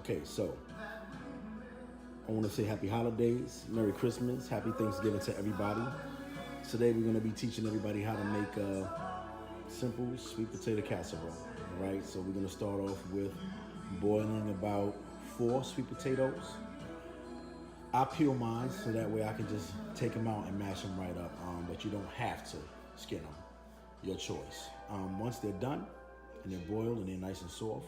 Okay, so I want to say happy holidays, Merry Christmas, happy Thanksgiving to everybody. Today we're going to be teaching everybody how to make a simple sweet potato casserole. All right, so we're going to start off with boiling about 4 sweet potatoes. I peel mine so that way I can just take them out and mash them right up, but you don't have to skin them, your choice. Once they're done and they're boiled and they're nice and soft,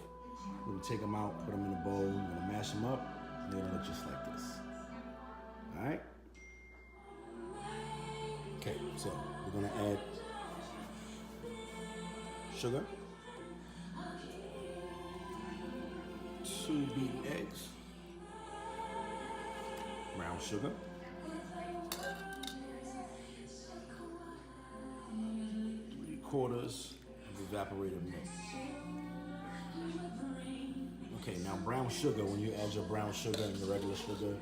we're gonna take them out, put them in a bowl, we're gonna mash them up, and they're gonna look just like this. All right? Okay, so we're gonna add sugar, 2 beaten eggs, brown sugar, quarters of evaporated milk. Okay, now brown sugar, when you add your brown sugar and your regular sugar,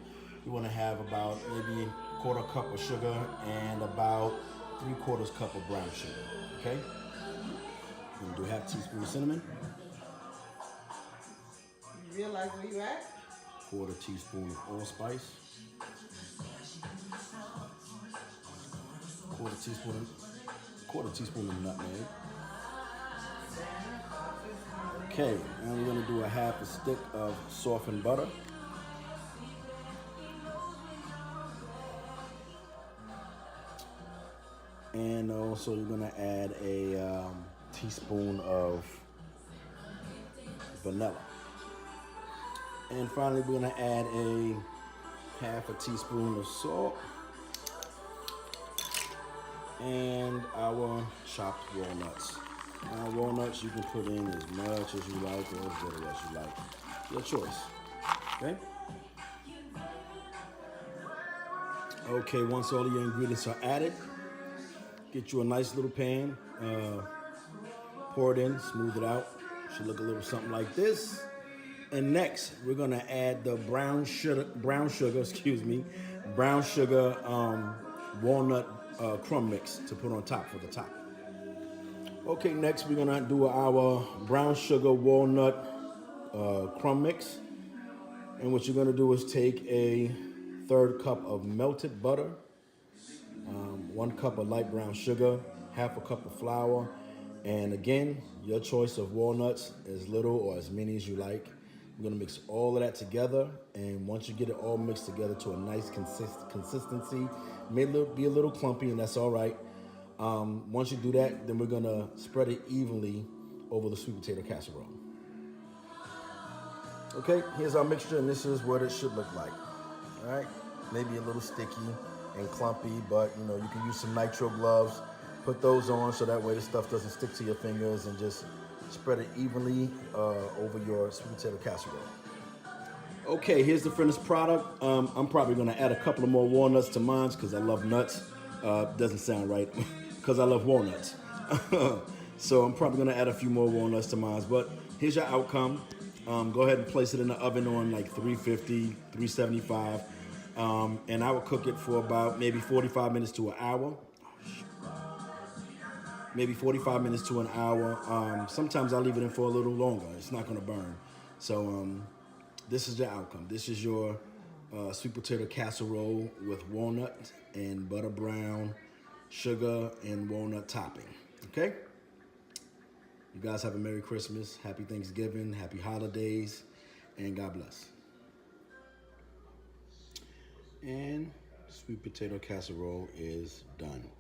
you want to have about maybe 1/4 cup of sugar and about 3/4 cup of brown sugar, okay? We're going to do 1/2 teaspoon of cinnamon. You realize where you at? 1/4 teaspoon of allspice. 1/4 teaspoon of nutmeg. Okay, now we're gonna do 1/2 stick of softened butter. And also you're gonna add a teaspoon of vanilla. And finally we're gonna add a 1/2 teaspoon of salt and our chopped walnuts. Now, walnuts you can put in as much as you like or as little as you like. Your choice. Okay? Okay, once all of your ingredients are added, get you a nice little pan, pour it in, smooth it out. Should look a little something like this. And next, we're gonna add the brown sugar, walnut crumb mix to put on top for the top. Okay, next we're gonna do our brown sugar walnut crumb mix. And what you're gonna do is take a 1/3 cup of melted butter, 1 cup of light brown sugar, 1/2 cup of flour, and again, your choice of walnuts, as little or as many as you like. We're gonna mix all of that together, and once you get it all mixed together to a nice consistency, it may be a little clumpy, and that's all right. Once you do that, then we're gonna spread it evenly over the sweet potato casserole. Okay, here's our mixture, and this is what it should look like. All right, maybe a little sticky and clumpy, but you know, you can use some nitro gloves, put those on so that way the stuff doesn't stick to your fingers, and just spread it evenly over your sweet potato casserole. Okay, here's the finished product. I'm probably gonna add a couple of more walnuts to mine because I love nuts. Doesn't sound right, because I love walnuts. So I'm probably gonna add a few more walnuts to mine, but here's your outcome. Go ahead and place it in the oven on like 350, 375. And I will cook it for about maybe 45 minutes to an hour. Maybe 45 minutes to an hour. Sometimes I leave it in for a little longer. It's not gonna burn. So this is your outcome. This is your sweet potato casserole with walnut and butter brown, sugar, and walnut topping, okay? You guys have a Merry Christmas, Happy Thanksgiving, Happy Holidays, and God bless. And sweet potato casserole is done.